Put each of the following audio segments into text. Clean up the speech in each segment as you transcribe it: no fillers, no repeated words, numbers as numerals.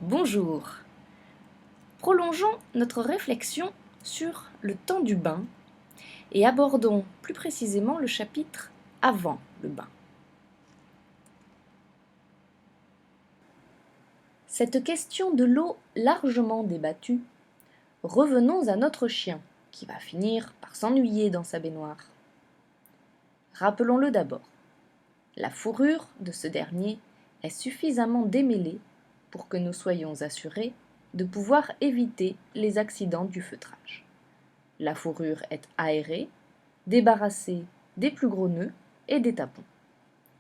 Bonjour. Prolongeons notre réflexion sur le temps du bain et abordons plus précisément le chapitre avant le bain. Cette question de l'eau largement débattue, revenons à notre chien qui va finir par s'ennuyer dans sa baignoire. Rappelons-le d'abord. La fourrure de ce dernier est suffisamment démêlée pour que nous soyons assurés de pouvoir éviter les accidents du feutrage. La fourrure est aérée, débarrassée des plus gros nœuds et des tapons.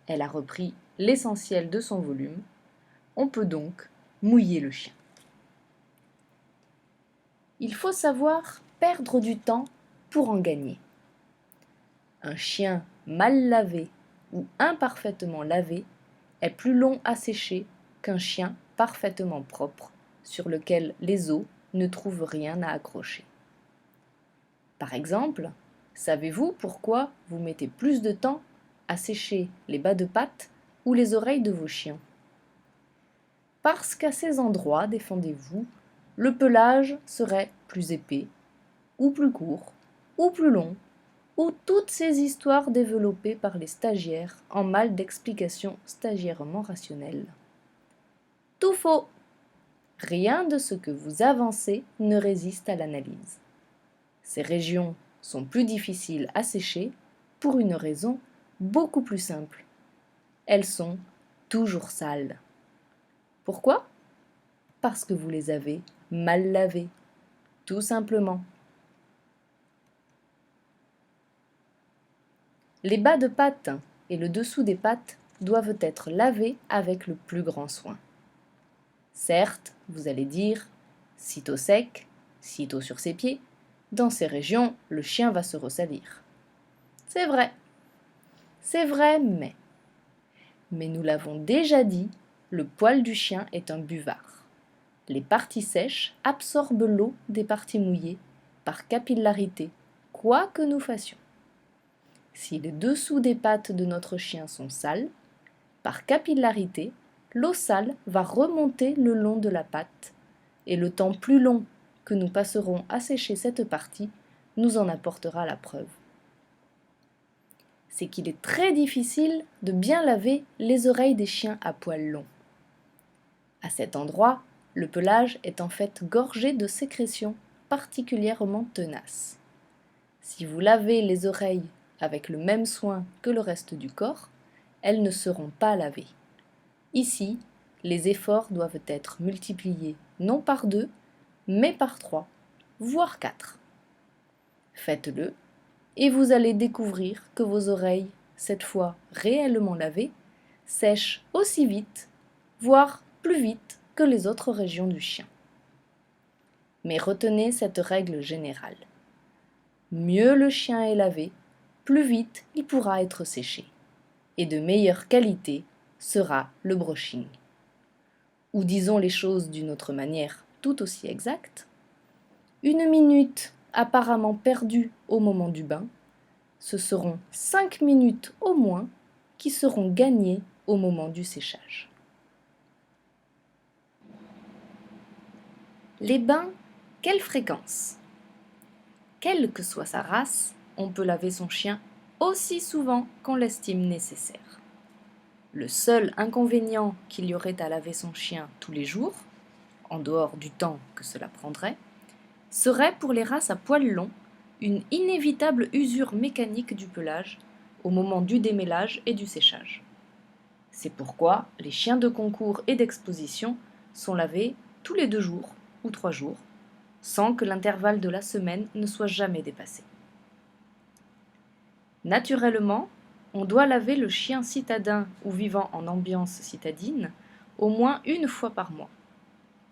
Elle a repris l'essentiel de son volume. On peut donc mouiller le chien. Il faut savoir perdre du temps pour en gagner. Un chien mal lavé ou imparfaitement lavé est plus long à sécher qu'un chien parfaitement propre sur lequel les os ne trouvent rien à accrocher. Par exemple, savez-vous pourquoi vous mettez plus de temps à sécher les bas de pattes ou les oreilles de vos chiens? Parce qu'à ces endroits, défendez-vous, le pelage serait plus épais, ou plus court, ou plus long, ou toutes ces histoires développées par les stagiaires en mal d'explication stagiairement rationnelle. Tout faux! Rien de ce que vous avancez ne résiste à l'analyse. Ces régions sont plus difficiles à sécher pour une raison beaucoup plus simple. Elles sont toujours sales. Pourquoi? Parce que vous les avez mal lavées, tout simplement. Les bas de pattes et le dessous des pattes doivent être lavés avec le plus grand soin. Certes, vous allez dire, sitôt sec, sitôt sur ses pieds, dans ces régions, le chien va se ressalir. C'est vrai, mais nous l'avons déjà dit, le poil du chien est un buvard. Les parties sèches absorbent l'eau des parties mouillées par capillarité, quoi que nous fassions. Si les dessous des pattes de notre chien sont sales, par capillarité, l'eau sale va remonter le long de la patte, et le temps plus long que nous passerons à sécher cette partie nous en apportera la preuve. C'est qu'il est très difficile de bien laver les oreilles des chiens à poils longs. À cet endroit, le pelage est en fait gorgé de sécrétions particulièrement tenaces. Si vous lavez les oreilles avec le même soin que le reste du corps, elles ne seront pas lavées. Ici, les efforts doivent être multipliés non par 2, mais par 3, voire 4. Faites-le, et vous allez découvrir que vos oreilles, cette fois réellement lavées, sèchent aussi vite, voire plus vite que les autres régions du chien. Mais retenez cette règle générale. Mieux le chien est lavé, plus vite il pourra être séché, et de meilleure qualité sera le brushing. Ou disons les choses d'une autre manière tout aussi exacte, 1 minute apparemment perdue au moment du bain, ce seront 5 minutes au moins qui seront gagnées au moment du séchage. Les bains, quelle fréquence? Quelle que soit sa race, on peut laver son chien aussi souvent qu'on l'estime nécessaire. Le seul inconvénient qu'il y aurait à laver son chien tous les jours, en dehors du temps que cela prendrait, serait pour les races à poils longs une inévitable usure mécanique du pelage au moment du démêlage et du séchage. C'est pourquoi les chiens de concours et d'exposition sont lavés tous les 2 jours ou 3 jours, sans que l'intervalle de la semaine ne soit jamais dépassé. Naturellement, on doit laver le chien citadin ou vivant en ambiance citadine au moins 1 fois par mois,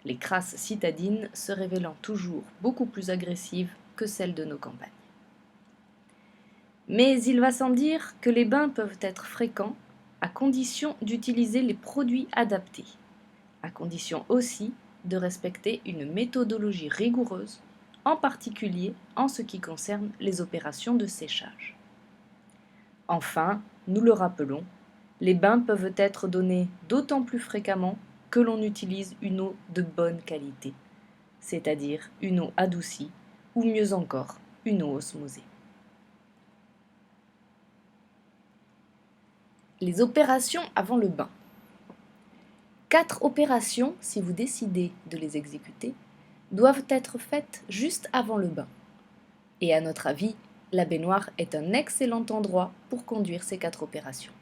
les crasses citadines se révélant toujours beaucoup plus agressives que celles de nos campagnes. Mais il va sans dire que les bains peuvent être fréquents à condition d'utiliser les produits adaptés, à condition aussi de respecter une méthodologie rigoureuse, en particulier en ce qui concerne les opérations de séchage. Enfin, nous le rappelons, les bains peuvent être donnés d'autant plus fréquemment que l'on utilise une eau de bonne qualité, c'est-à-dire une eau adoucie ou mieux encore, une eau osmosée. Les opérations avant le bain. 4 opérations, si vous décidez de les exécuter, doivent être faites juste avant le bain. Et à notre avis, la baignoire est un excellent endroit pour conduire ces 4 opérations.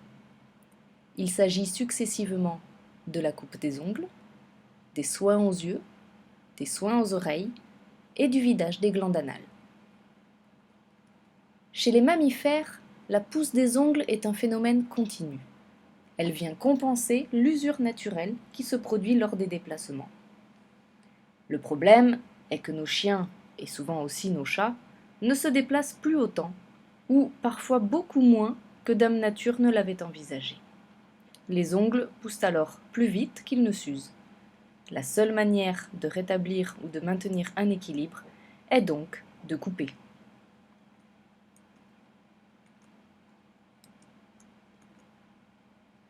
Il s'agit successivement de la coupe des ongles, des soins aux yeux, des soins aux oreilles et du vidage des glandes anales. Chez les mammifères, la pousse des ongles est un phénomène continu. Elle vient compenser l'usure naturelle qui se produit lors des déplacements. Le problème est que nos chiens, et souvent aussi nos chats, ne se déplacent plus autant, ou parfois beaucoup moins que Dame Nature ne l'avait envisagé. Les ongles poussent alors plus vite qu'ils ne s'usent. La seule manière de rétablir ou de maintenir un équilibre est donc de couper.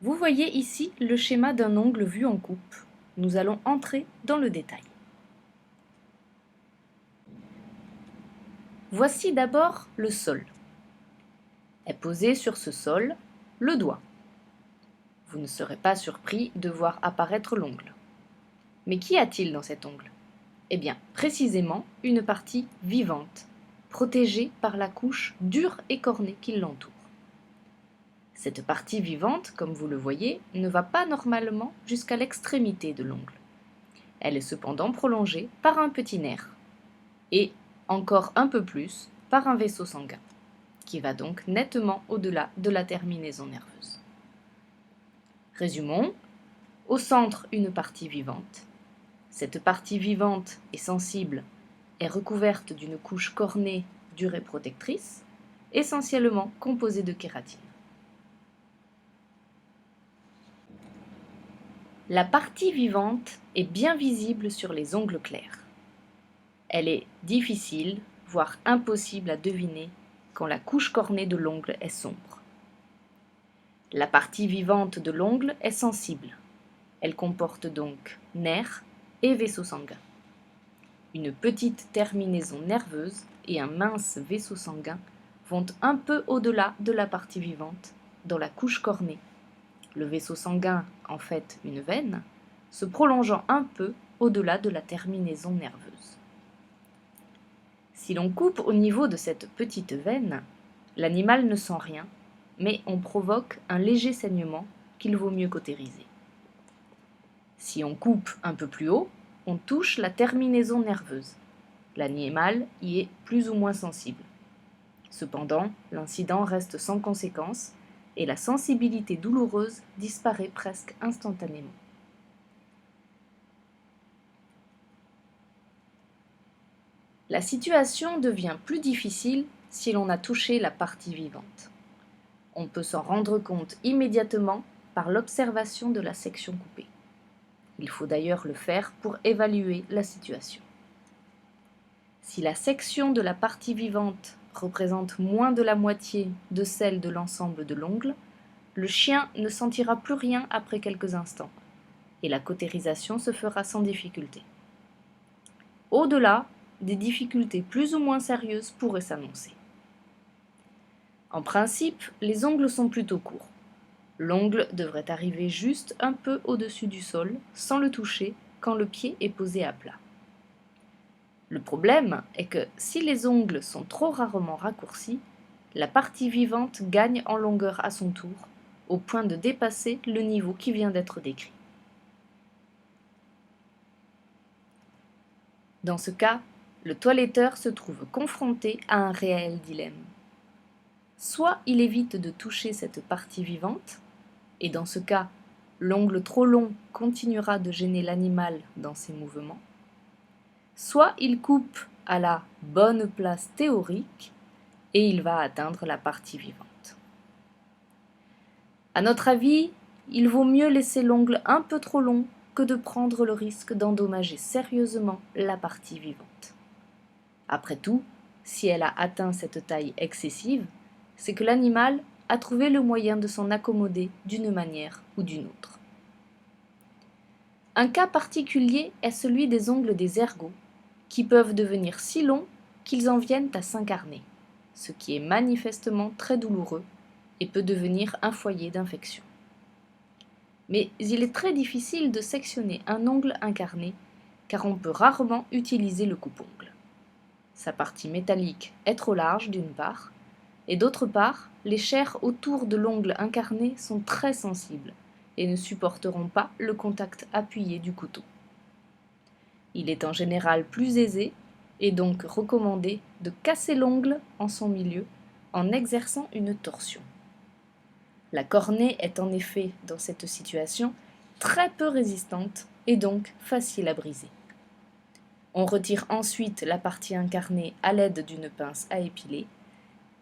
Vous voyez ici le schéma d'un ongle vu en coupe. Nous allons entrer dans le détail. Voici d'abord le sol. Est posé sur ce sol le doigt. Vous ne serez pas surpris de voir apparaître l'ongle. Mais qu'y a-t-il dans cet ongle? Eh bien, précisément une partie vivante, protégée par la couche dure et cornée qui l'entoure. Cette partie vivante, comme vous le voyez, ne va pas normalement jusqu'à l'extrémité de l'ongle. Elle est cependant prolongée par un petit nerf, et encore un peu plus par un vaisseau sanguin, qui va donc nettement au-delà de la terminaison nerveuse. Résumons, au centre une partie vivante. Cette partie vivante et sensible est recouverte d'une couche cornée dure et protectrice, essentiellement composée de kératine. La partie vivante est bien visible sur les ongles clairs. Elle est difficile, voire impossible à deviner quand la couche cornée de l'ongle est sombre. La partie vivante de l'ongle est sensible. Elle comporte donc nerfs et vaisseau sanguin. Une petite terminaison nerveuse et un mince vaisseau sanguin vont un peu au-delà de la partie vivante, dans la couche cornée. Le vaisseau sanguin, en fait une veine, se prolongeant un peu au-delà de la terminaison nerveuse. Si l'on coupe au niveau de cette petite veine, l'animal ne sent rien, mais on provoque un léger saignement qu'il vaut mieux cautériser. Si on coupe un peu plus haut, on touche la terminaison nerveuse. L'animal y est plus ou moins sensible. Cependant, l'incident reste sans conséquence et la sensibilité douloureuse disparaît presque instantanément. La situation devient plus difficile si l'on a touché la partie vivante. On peut s'en rendre compte immédiatement par l'observation de la section coupée. Il faut d'ailleurs le faire pour évaluer la situation. Si la section de la partie vivante représente moins de la moitié de celle de l'ensemble de l'ongle, le chien ne sentira plus rien après quelques instants, et la cautérisation se fera sans difficulté. Au-delà, des difficultés plus ou moins sérieuses pourraient s'annoncer. En principe, les ongles sont plutôt courts. L'ongle devrait arriver juste un peu au-dessus du sol, sans le toucher, quand le pied est posé à plat. Le problème est que si les ongles sont trop rarement raccourcis, la partie vivante gagne en longueur à son tour, au point de dépasser le niveau qui vient d'être décrit. Dans ce cas, le toiletteur se trouve confronté à un réel dilemme. Soit il évite de toucher cette partie vivante, et dans ce cas, l'ongle trop long continuera de gêner l'animal dans ses mouvements, soit il coupe à la bonne place théorique et il va atteindre la partie vivante. À notre avis, il vaut mieux laisser l'ongle un peu trop long que de prendre le risque d'endommager sérieusement la partie vivante. Après tout, si elle a atteint cette taille excessive, c'est que l'animal a trouvé le moyen de s'en accommoder d'une manière ou d'une autre. Un cas particulier est celui des ongles des ergots, qui peuvent devenir si longs qu'ils en viennent à s'incarner, ce qui est manifestement très douloureux et peut devenir un foyer d'infection. Mais il est très difficile de sectionner un ongle incarné, car on peut rarement utiliser le coupe-ongle. Sa partie métallique est trop large d'une part, et d'autre part, les chairs autour de l'ongle incarné sont très sensibles et ne supporteront pas le contact appuyé du couteau. Il est en général plus aisé et donc recommandé de casser l'ongle en son milieu en exerçant une torsion. La cornée est en effet, dans cette situation, très peu résistante et donc facile à briser. On retire ensuite la partie incarnée à l'aide d'une pince à épiler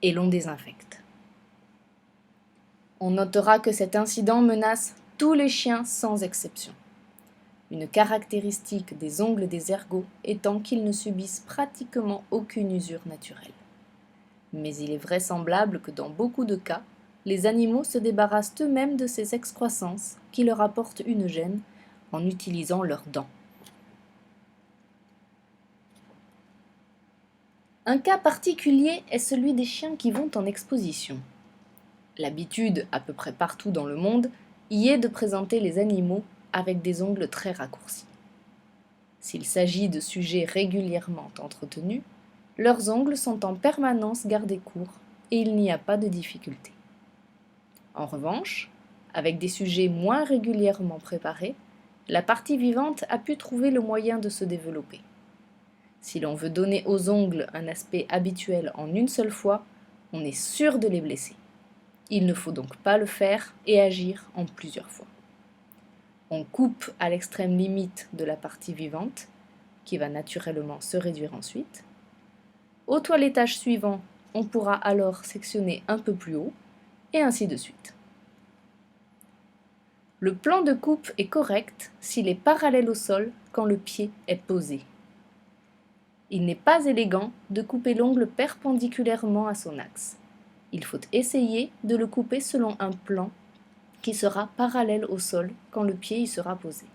et l'on désinfecte. On notera que cet incident menace tous les chiens sans exception. Une caractéristique des ongles des ergots étant qu'ils ne subissent pratiquement aucune usure naturelle. Mais il est vraisemblable que dans beaucoup de cas, les animaux se débarrassent eux-mêmes de ces excroissances qui leur apportent une gêne en utilisant leurs dents. Un cas particulier est celui des chiens qui vont en exposition. L'habitude, à peu près partout dans le monde, y est de présenter les animaux avec des ongles très raccourcis. S'il s'agit de sujets régulièrement entretenus, leurs ongles sont en permanence gardés courts et il n'y a pas de difficulté. En revanche, avec des sujets moins régulièrement préparés, la partie vivante a pu trouver le moyen de se développer. Si l'on veut donner aux ongles un aspect habituel en une seule fois, on est sûr de les blesser. Il ne faut donc pas le faire et agir en plusieurs fois. On coupe à l'extrême limite de la partie vivante, qui va naturellement se réduire ensuite. Au toilettage suivant, on pourra alors sectionner un peu plus haut, et ainsi de suite. Le plan de coupe est correct s'il est parallèle au sol quand le pied est posé. Il n'est pas élégant de couper l'ongle perpendiculairement à son axe. Il faut essayer de le couper selon un plan qui sera parallèle au sol quand le pied y sera posé.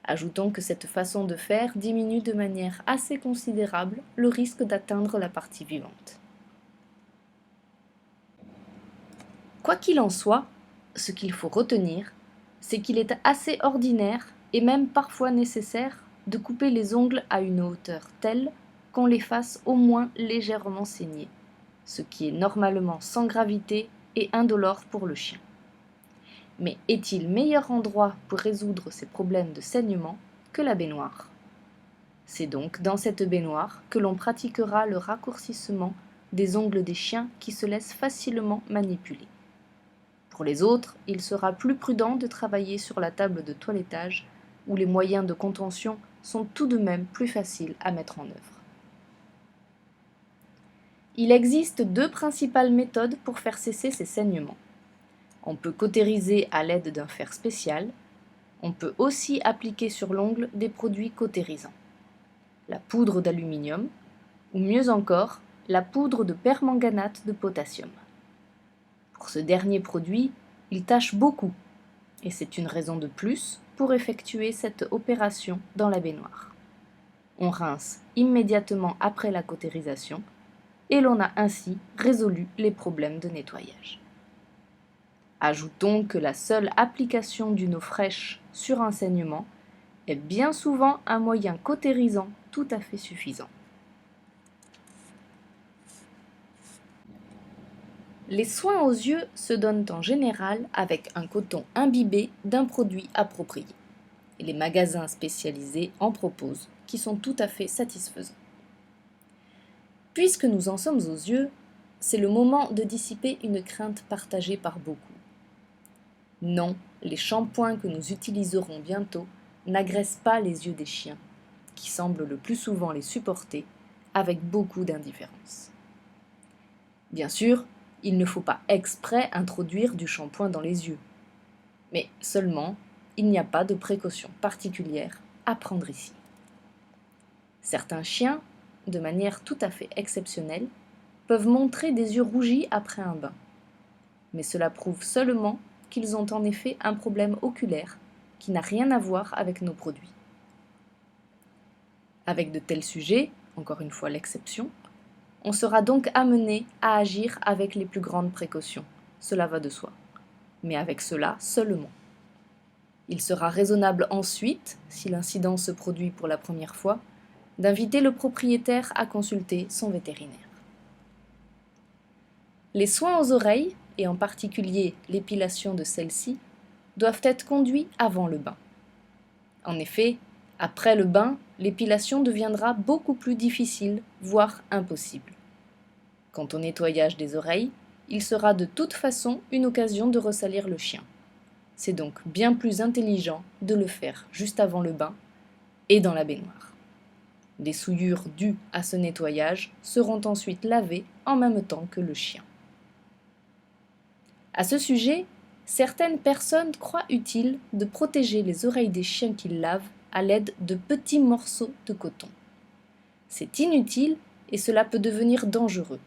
Ajoutons que cette façon de faire diminue de manière assez considérable le risque d'atteindre la partie vivante. Quoi qu'il en soit, ce qu'il faut retenir, c'est qu'il est assez ordinaire et même parfois nécessaire de couper les ongles à une hauteur telle qu'on les fasse au moins légèrement saigner, ce qui est normalement sans gravité et indolore pour le chien. Mais est-il meilleur endroit pour résoudre ces problèmes de saignement que la baignoire? C'est donc dans cette baignoire que l'on pratiquera le raccourcissement des ongles des chiens qui se laissent facilement manipuler. Pour les autres, il sera plus prudent de travailler sur la table de toilettage où les moyens de contention sont tout de même plus faciles à mettre en œuvre. Il existe deux principales méthodes pour faire cesser ces saignements. On peut cautériser à l'aide d'un fer spécial. On peut aussi appliquer sur l'ongle des produits cautérisants. La poudre d'aluminium, ou mieux encore, la poudre de permanganate de potassium. Pour ce dernier produit, il tâche beaucoup, et c'est une raison de plus pour effectuer cette opération dans la baignoire. On rince immédiatement après la cautérisation, et l'on a ainsi résolu les problèmes de nettoyage. Ajoutons que la seule application d'une eau fraîche sur un saignement est bien souvent un moyen cautérisant tout à fait suffisant. Les soins aux yeux se donnent en général avec un coton imbibé d'un produit approprié. Et les magasins spécialisés en proposent, qui sont tout à fait satisfaisants. Puisque nous en sommes aux yeux, c'est le moment de dissiper une crainte partagée par beaucoup. Non, les shampoings que nous utiliserons bientôt n'agressent pas les yeux des chiens, qui semblent le plus souvent les supporter avec beaucoup d'indifférence. Bien sûr, il ne faut pas exprès introduire du shampoing dans les yeux, mais seulement il n'y a pas de précaution particulière à prendre ici. Certains chiens, de manière tout à fait exceptionnelle, peuvent montrer des yeux rougis après un bain, mais cela prouve seulement qu'ils ont en effet un problème oculaire qui n'a rien à voir avec nos produits. Avec de tels sujets, encore une fois l'exception, on sera donc amené à agir avec les plus grandes précautions, cela va de soi, mais avec cela seulement. Il sera raisonnable ensuite, si l'incident se produit pour la première fois, d'inviter le propriétaire à consulter son vétérinaire. Les soins aux oreilles, et en particulier l'épilation de celles-ci, doivent être conduits avant le bain. En effet, après le bain, l'épilation deviendra beaucoup plus difficile, voire impossible. Quant au nettoyage des oreilles, il sera de toute façon une occasion de ressalir le chien. C'est donc bien plus intelligent de le faire juste avant le bain et dans la baignoire. Les souillures dues à ce nettoyage seront ensuite lavées en même temps que le chien. À ce sujet, certaines personnes croient utile de protéger les oreilles des chiens qu'ils lavent à l'aide de petits morceaux de coton. C'est inutile et cela peut devenir dangereux.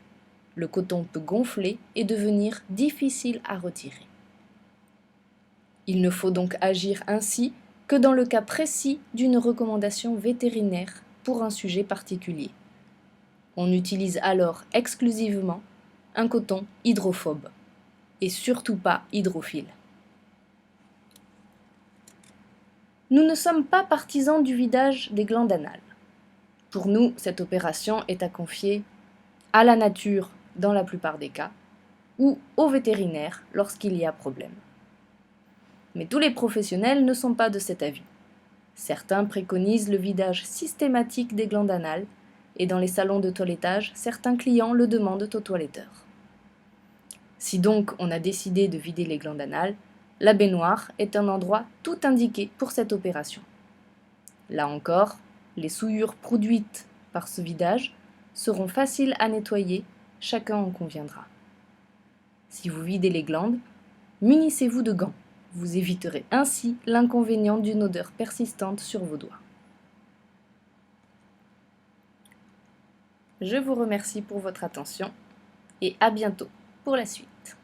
Le coton peut gonfler et devenir difficile à retirer. Il ne faut donc agir ainsi que dans le cas précis d'une recommandation vétérinaire pour un sujet particulier. On utilise alors exclusivement un coton hydrophobe et surtout pas hydrophile. Nous ne sommes pas partisans du vidage des glandes anales. Pour nous, cette opération est à confier à la nature dans la plupart des cas, ou au vétérinaire lorsqu'il y a problème. Mais tous les professionnels ne sont pas de cet avis. Certains préconisent le vidage systématique des glandes anales, et dans les salons de toilettage, certains clients le demandent au toiletteur. Si donc on a décidé de vider les glandes anales, la baignoire est un endroit tout indiqué pour cette opération. Là encore, les souillures produites par ce vidage seront faciles à nettoyer, chacun en conviendra. Si vous videz les glandes, munissez-vous de gants. Vous éviterez ainsi l'inconvénient d'une odeur persistante sur vos doigts. Je vous remercie pour votre attention et à bientôt pour la suite.